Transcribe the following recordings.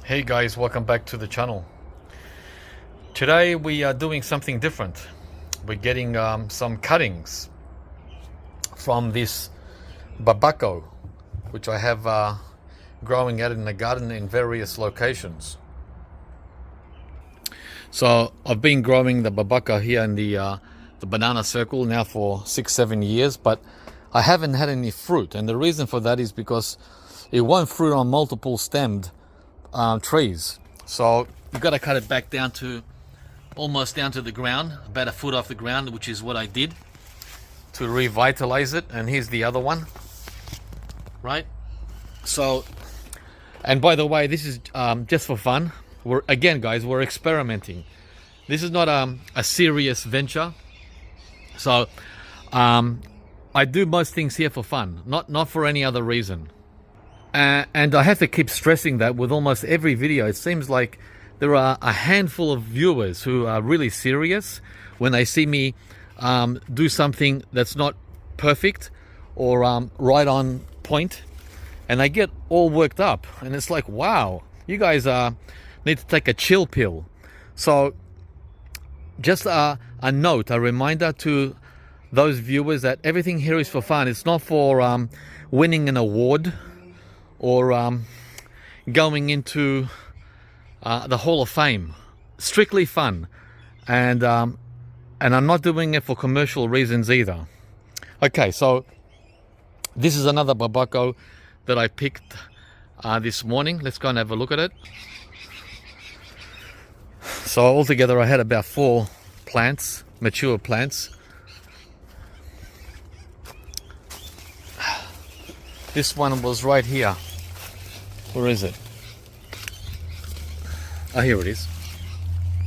Hey guys, welcome back to the channel. Today we are doing something different. We're getting some cuttings from this BABACO, which I have growing out in the garden in various locations. So I've been growing the BABACO here in the banana circle now for 6-7 years, but I haven't had any fruit, and the reason for that is because it won't fruit on multiple stemmed trees. So you've got to cut it back down to almost down to the ground, about a foot off the ground, which is what I did to revitalize it. And here's the other one, right? So, and by the way, this is just for fun. We're experimenting. This is not a serious venture. So I do most things here for fun, not for any other reason. And I have to keep stressing that with almost every video. It seems like there are a handful of viewers who are really serious when they see me do something that's not perfect or right on point, and they get all worked up. And it's like, wow, you guys need to take a chill pill. So just a note, a reminder to those viewers that everything here is for fun. It's not for winning an award or going into the Hall of Fame. Strictly fun, and I'm not doing it for commercial reasons either. Okay, so this is another BABACO that I picked this morning. Let's go and have a look at it. So altogether I had about 4 plants, mature plants. This one was right here. Where is it? Oh, here it is.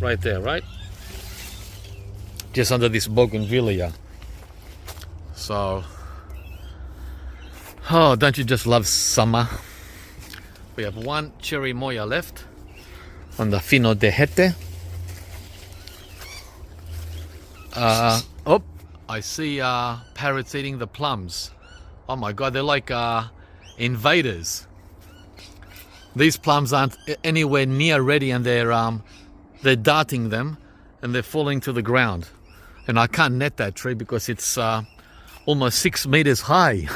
Right there, right? Just under this bougainvillea. So, oh, don't you just love summer? We have 1 cherry moya left on the fino de hete. Oh, I see parrots eating the plums. Oh my god, they're like invaders. These plums aren't anywhere near ready, and they're darting them and they're falling to the ground. And I can't net that tree because it's almost 6 meters high.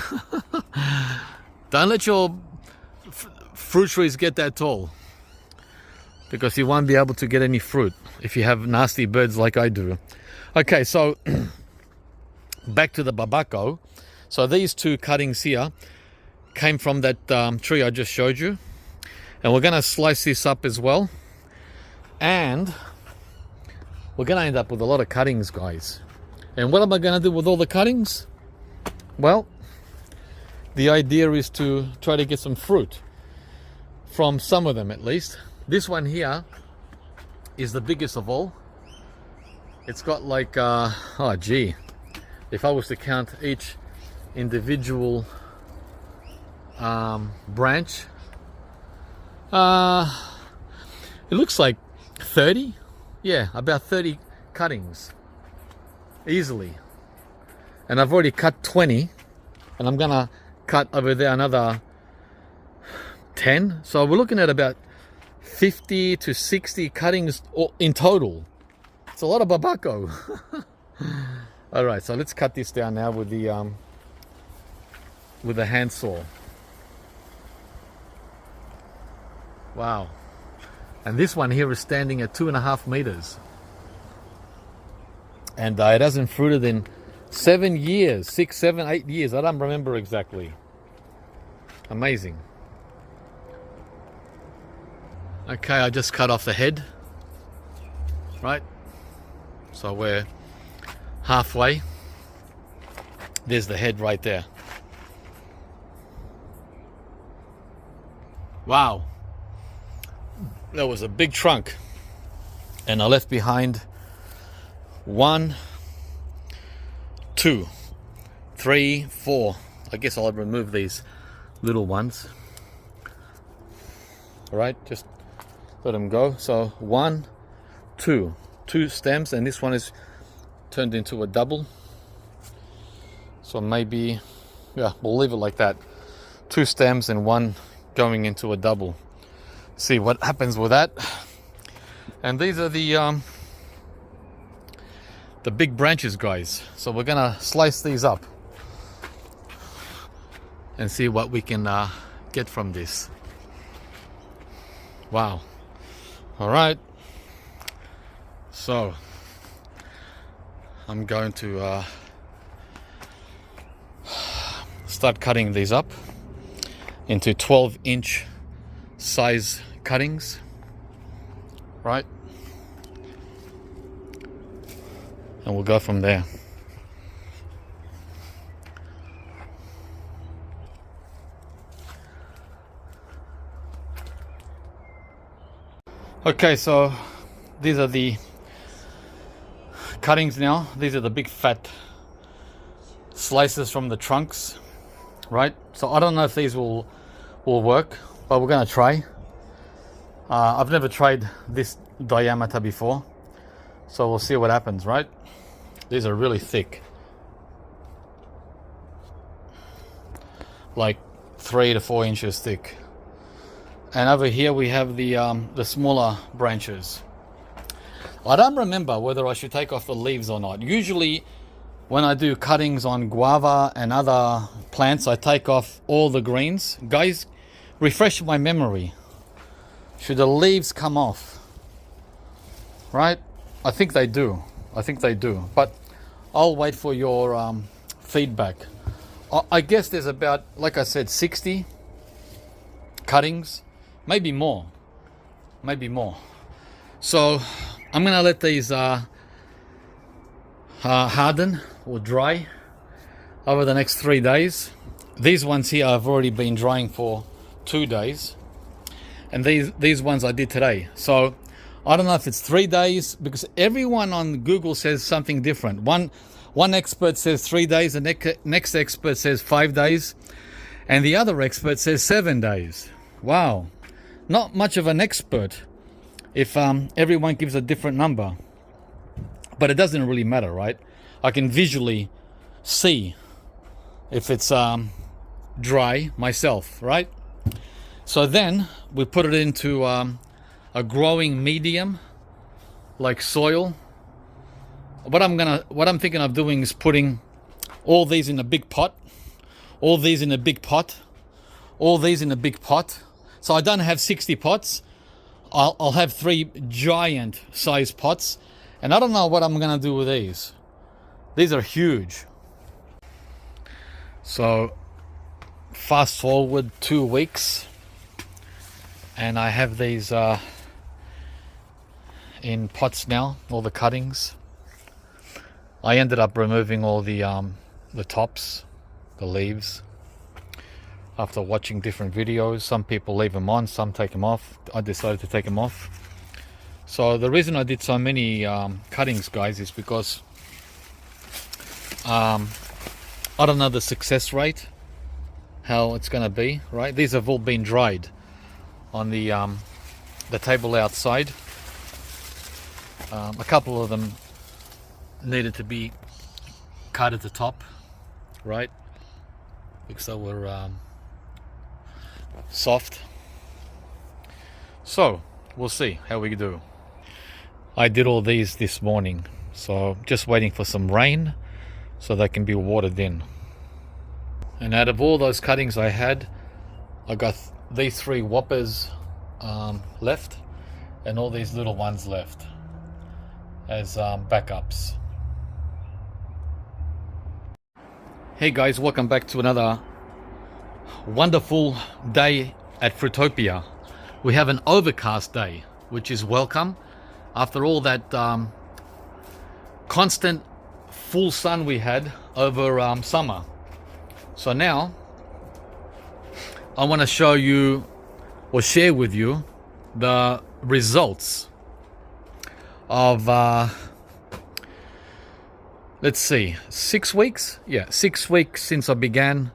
Don't let your fruit trees get that tall, because you won't be able to get any fruit if you have nasty birds like I do. Okay, so back to the BABACO. So these 2 cuttings here came from that tree I just showed you. And we're going to slice this up as well. And we're going to end up with a lot of cuttings, guys. And what am I going to do with all the cuttings? Well, the idea is to try to get some fruit from some of them at least. This one here is the biggest of all. It's got like, oh gee, if I was to count each individual branch, it looks like 30. Yeah, about 30 cuttings easily. And I've already cut 20, and I'm gonna cut over there another 10. So we're looking at about 50 to 60 cuttings in total. It's a lot of BABACO. All right, so let's cut this down now with the handsaw. Wow. And this one here is standing at 2.5 meters. And it hasn't fruited in 7 years, 6, 7, 8 years. I don't remember exactly. Amazing. Okay, I just cut off the head. Right? So we're halfway. There's the head right there. Wow. That was a big trunk. And I left behind 1, 2, 3, 4. I guess I'll remove these little ones. All right, just let them go. So 1, 2 stems, and this one is turned into a double. So maybe, yeah, we'll leave it like that. 2 stems and 1 going into a double. See what happens with that. And these are the big branches, guys. So we're gonna slice these up and see what we can get from this. Wow. All right. So I'm going to start cutting these up into 12-inch size cuttings, right? And we'll go from there. Okay, so these are the cuttings now. These are the big fat slices from the trunks, right? So I don't know if these will work, but we're gonna try. I've never tried this diameter before, so we'll see what happens, right? These are really thick, like 3 to 4 inches thick. And over here we have the smaller branches. I don't remember whether I should take off the leaves or not. Usually when I do cuttings on guava and other plants, I take off all the greens. Guys, refresh my memory. Should the leaves come off? Right? I think they do. I think they do. But I'll wait for your feedback. I guess there's about, like I said, 60 cuttings. Maybe more. Maybe more. So I'm gonna let these harden or dry over the next 3 days. These ones here have already been drying for 2 days, and these ones I did today. So I don't know if it's 3 days, because everyone on Google says something different. One expert says 3 days, the next expert says 5 days, and the other expert says 7 days. Wow, not much of an expert if everyone gives a different number. But it doesn't really matter, right? I can visually see if it's dry myself, right? So then we put it into a growing medium, like soil. What I'm thinking of doing is putting all these in a big pot, all these in a big pot, all these in a big pot. So I don't have 60 pots. I'll have 3 giant size pots, and I don't know what I'm gonna do with these. These are huge. So fast forward 2 weeks, and I have these in pots now, all the cuttings. I ended up removing all the tops, the leaves, after watching different videos. Some people leave them on, some take them off. I decided to take them off. So the reason I did so many cuttings, guys, is because I don't know the success rate, how it's going to be, right? These have all been dried on the table outside. A couple of them needed to be cut at the top, right? Because they were soft. So we'll see how we do. I did all these this morning, so just waiting for some rain so they can be watered in. And out of all those cuttings I had, I got these 3 whoppers left, and all these little ones left as backups. Hey guys, welcome back to another wonderful day at Fruitopia. We have an overcast day, which is welcome after all that constant full sun we had over summer. So now I want to show you or share with you the results of let's see, 6 weeks? Yeah, 6 weeks since I began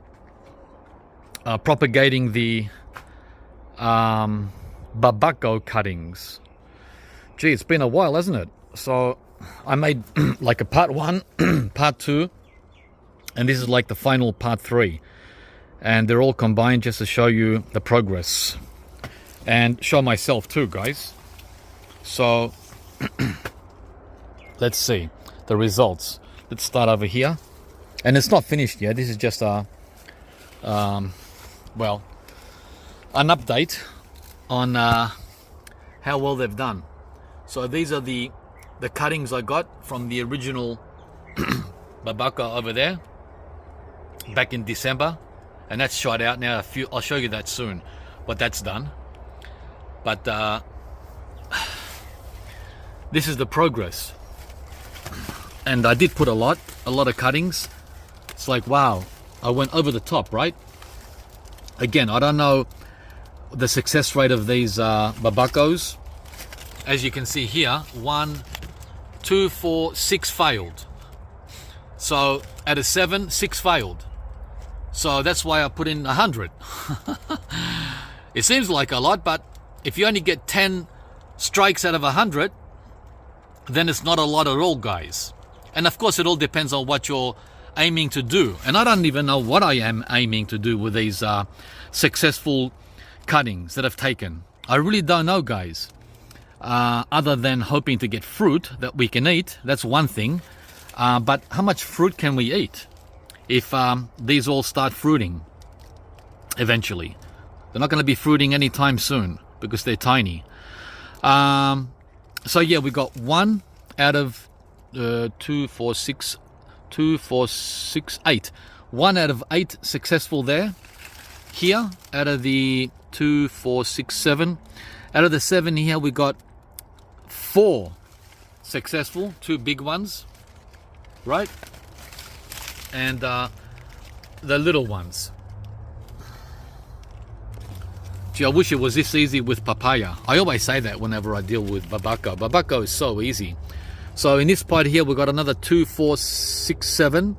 propagating the BABACO cuttings. Gee, it's been a while, hasn't it? So I made like a part 1, part 2, and this is like the final part 3. And they're all combined just to show you the progress. and show myself too, guys. So let's see the results. Let's start over here, and it's not finished yet. This is just a well, an update on how well they've done. So these are the cuttings I got from the original BABACO over there back in December, and that's shot out now. I'll show you that soon, but that's done. But this is the progress, and I did put a lot of cuttings. It's like, wow, I went over the top, right? Again, I don't know the success rate of these BABACOs. As you can see here, 1, 2, 4, 6 failed. So out of 7, 6 failed. So that's why I put in 100. It seems like a lot, but if you only get 10 strikes out of 100, then it's not a lot at all, guys. And of course, it all depends on what you're aiming to do. And I don't even know what I am aiming to do with these successful cuttings that I've taken. I really don't know, guys. Other than hoping to get fruit that we can eat. That's one thing. But how much fruit can we eat if these all start fruiting eventually? They're not going to be fruiting anytime soon because they're tiny. So yeah, we got 1 out of 2, 4, 6, 8. 1 out of 8 successful there. Here, out of the 2, 4, 6, 7. Out of the 7 here, we got 4 successful, 2 big ones, right? And the little ones. Gee, I wish it was this easy with papaya. I always say that whenever I deal with BABACO. BABACO is so easy. So in this part here, we've got another 2, 4, 6, 7.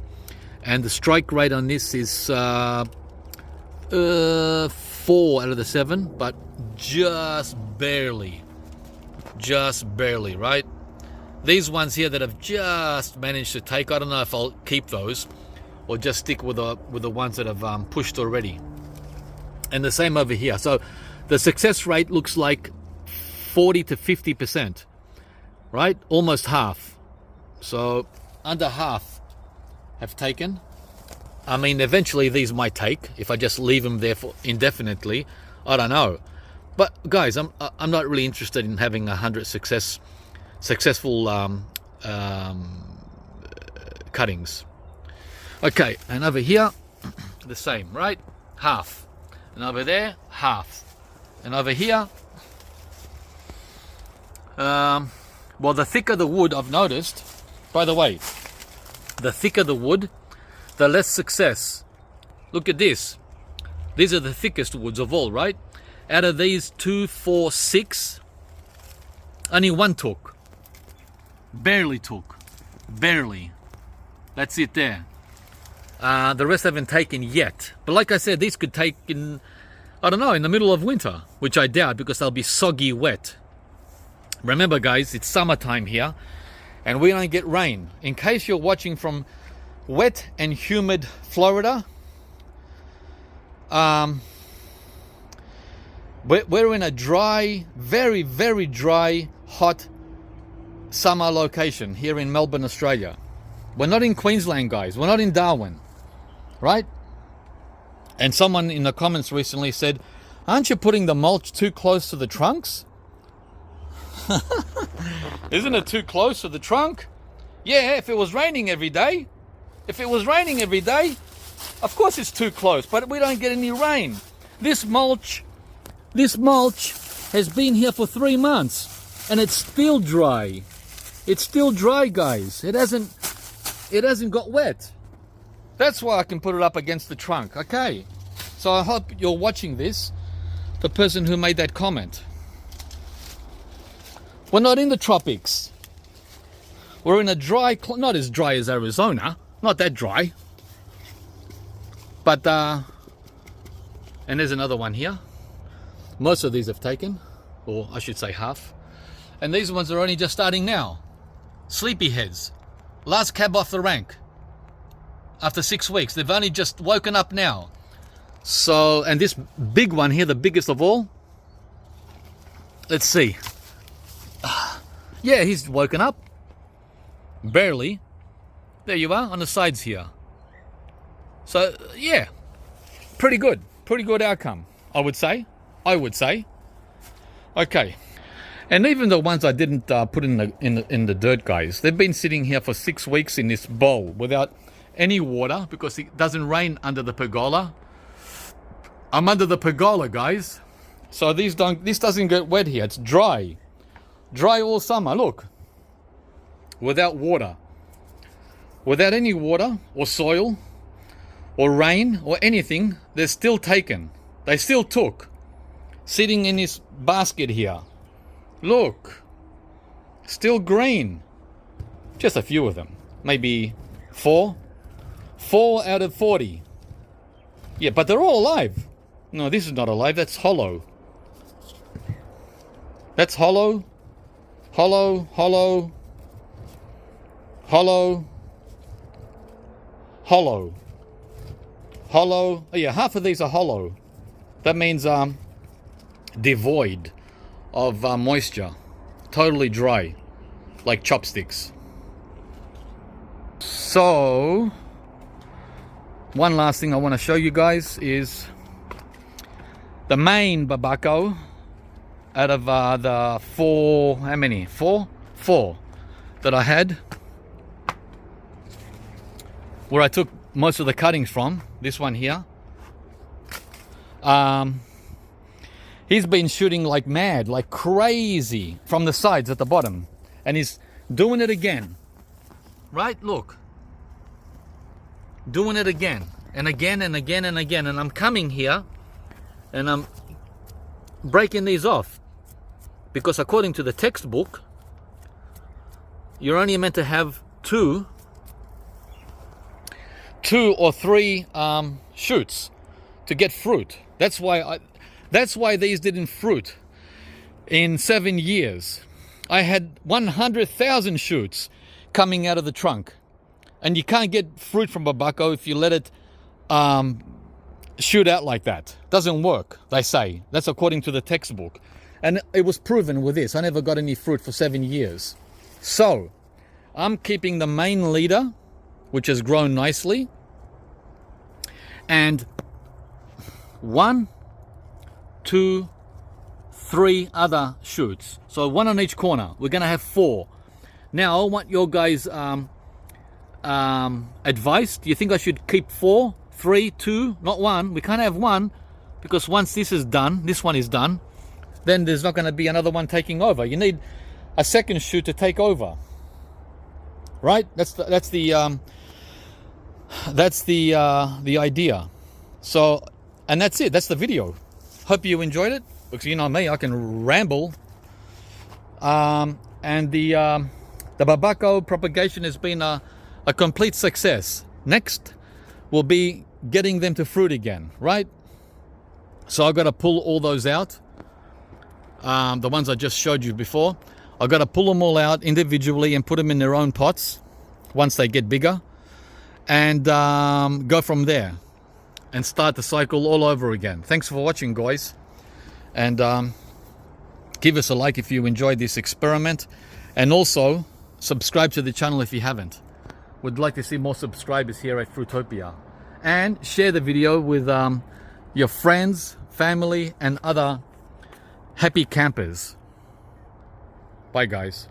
And the strike rate on this is 4 out of the 7, but just barely, right? These ones here that have just managed to take, I don't know if I'll keep those or just stick with the ones that have pushed already. And the same over here. So the success rate looks like 40 to 50%, right? Almost half. So under half have taken. I mean, eventually these might take if I just leave them there for indefinitely. I don't know. But guys, I'm not really interested in having 100 successful cuttings. Okay, and over here, the same, right? Half. And over there, half. And over here, well, the thicker the wood, I've noticed. By the way, the thicker the wood, the less success. Look at this. These are the thickest woods of all, right? Out of these 2, 4, 6, only 1 took. Barely took. Barely. That's it there. The rest haven't taken yet. But like I said, these could take in, I don't know, in the middle of winter, which I doubt because they'll be soggy wet. Remember, guys, it's summertime here, and we don't get rain. In case you're watching from wet and humid Florida, we're in a dry, very, very dry, hot summer location here in Melbourne, Australia. We're not in Queensland, guys. We're not in Darwin, right? And someone in the comments recently said, aren't you putting the mulch too close to the trunks? Isn't it too close to the trunk? Yeah, if it was raining every day. If it was raining every day, of course it's too close, but we don't get any rain. This mulch has been here for 3 months and it's still dry. It's still dry, guys. It hasn't got wet. That's why I can put it up against the trunk. Okay. So I hope you're watching this, the person who made that comment. We're not in the tropics. We're in a dry, not as dry as Arizona, not that dry. But, and there's another one here. Most of these have taken, or I should say half. And these ones are only just starting now. Sleepyheads. Last cab off the rank. After 6 weeks, they've only just woken up now. So, and this big one here, the biggest of all, Let's see. Yeah, he's woken up. Barely. There you are on the sides here. So, yeah. Pretty good. Pretty good outcome, I would say. Okay. And even the ones I didn't put in the dirt, guys, they've been sitting here for 6 weeks in this bowl without any water because it doesn't rain under the pergola. I'm under the pergola, guys. So this doesn't get wet here. It's dry. Dry all summer, look. Without water. Without any water or soil or rain or anything, they're still taken. They still took. Sitting in this basket here. Look. Still green. Just a few of them. Maybe 4. 4 out of 40. Yeah, but they're all alive. No, this is not alive. That's hollow. That's hollow. Hollow. Hollow. Hollow. Hollow. Hollow. Oh yeah, half of these are hollow. That means devoid of moisture. Totally dry. Like chopsticks. So, one last thing I want to show you guys is the main BABACO out of the 4, how many? 4 that I had, where I took most of the cuttings from, this one here. He's been shooting like mad, like crazy from the sides at the bottom, and he's doing it again. Right? Look. Doing it again and again and again and again, and I'm coming here and I'm breaking these off because according to the textbook you're only meant to have two or three shoots to get fruit. That's why these didn't fruit in 7 years. I had 100,000 shoots coming out of the trunk, and you can't get fruit from BABACO if you let it shoot out like that. Doesn't work, they say. That's according to the textbook. And it was proven with this. I never got any fruit for 7 years. So, I'm keeping the main leader, which has grown nicely. And 1, 2, 3 other shoots. So 1 on each corner. We're going to have 4. Now, I want your guys' advice. Do you think I should keep 4, 3, 2, not 1? We can't have 1 because once this is done, this one is done, then there's not going to be another one taking over. You need a second shoot to take over, right? That's the idea. So, and that's it. That's the video. Hope you enjoyed it, because you know me, I can ramble. And the BABACO propagation has been a complete success. Next will be getting them to fruit again, right? So I've got to pull all those out. The ones I just showed you before. I've got to pull them all out individually and put them in their own pots once they get bigger. And go from there. And start the cycle all over again. Thanks for watching, guys. And give us a like if you enjoyed this experiment. And also, subscribe to the channel if you haven't. Would like to see more subscribers here at Fruitopia. And share the video with your friends, family, and other happy campers. Bye, guys.